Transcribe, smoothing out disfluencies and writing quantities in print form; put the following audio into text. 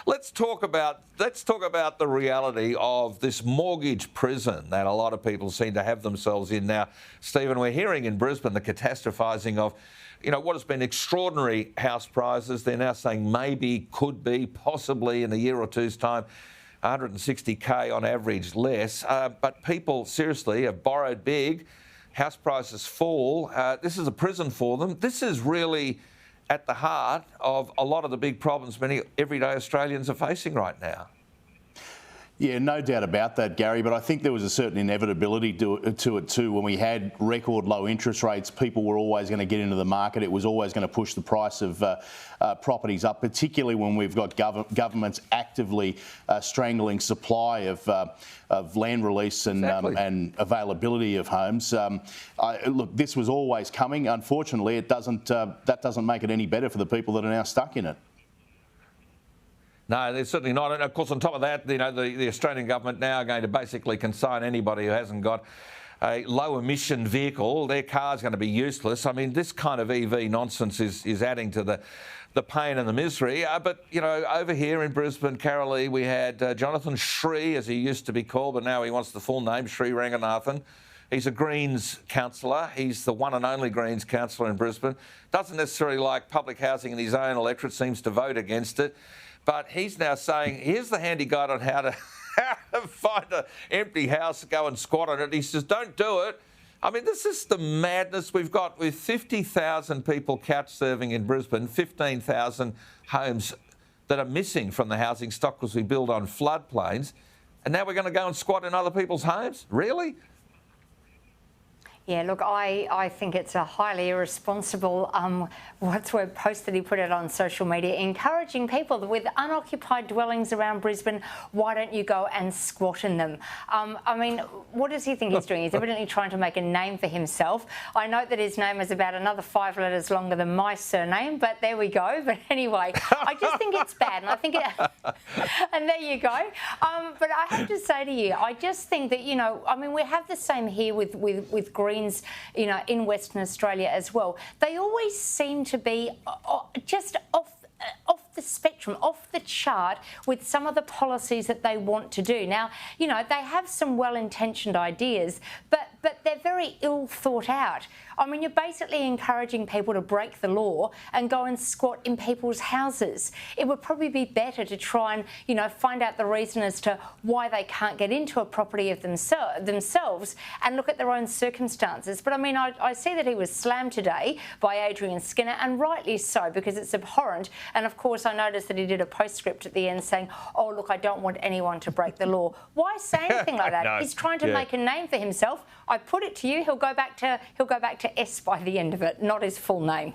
Let's talk about the reality of this mortgage prison that a lot of people seem to have themselves in now. Stephen, we're hearing in Brisbane the catastrophising of, what has been extraordinary house prices. They're now saying maybe, could be, possibly in a year or two's time, 160K on average less. But people seriously have borrowed big. House prices fall. This is a prison for them. This is really at the heart of a lot of the big problems many everyday Australians are facing right now. Yeah, no doubt about that, Gary, but I think there was a certain inevitability to it too. When we had record low interest rates, people were always going to get into the market. It was always going to push the price of properties up, particularly when we've got governments actively strangling supply of land release and, and availability of homes. Look, this was always coming. Unfortunately, that doesn't make it any better for the people that are now stuck in it. No, there's certainly not. And of course, on top of that, the Australian government now are going to basically consign anybody who hasn't got a low emission vehicle. Their car's going to be useless. I mean, this kind of EV nonsense is adding to the pain and the misery. But, over here in Brisbane, Carolee, we had Jonathan Shree, as he used to be called, but now he wants the full name, Shree Ranganathan. He's a Greens councillor. He's the one and only Greens councillor in Brisbane. Doesn't necessarily like public housing in his own electorate, seems to vote against it. But he's now saying, here's the handy guide on how to find an empty house, go and squat on it. He says, don't do it. I mean, this is the madness we've got with 50,000 people couch serving in Brisbane, 15,000 homes that are missing from the housing stock because we build on floodplains. And now we're going to go and squat in other people's homes? Really? Yeah, look, I think it's a highly irresponsible post that he put out on social media, encouraging people with unoccupied dwellings around Brisbane, why don't you go and squat in them? I mean, what does he think he's doing? He's evidently trying to make a name for himself. I note that his name is about another 5 letters longer than my surname, but there we go. But anyway, I just think it's bad, and I think and there you go. But I have to say to you, I just think that, I mean, we have the same here with Greens, in Western Australia as well. They always seem to be just off the spectrum, off the chart with some of the policies that they want to do. Now, they have some well-intentioned ideas, but they're very ill thought out. I mean, you're basically encouraging people to break the law and go and squat in people's houses. It would probably be better to try and, find out the reason as to why they can't get into a property of themselves and look at their own circumstances. But I mean, I see that he was slammed today by Adrian Skinner, and rightly so, because it's abhorrent. And of course, I noticed that he did a postscript at the end saying, oh, look, I don't want anyone to break the law. Why say anything like that? No. He's trying to make a name for himself. I put it to you, he'll go back to S by the end of it, not his full name.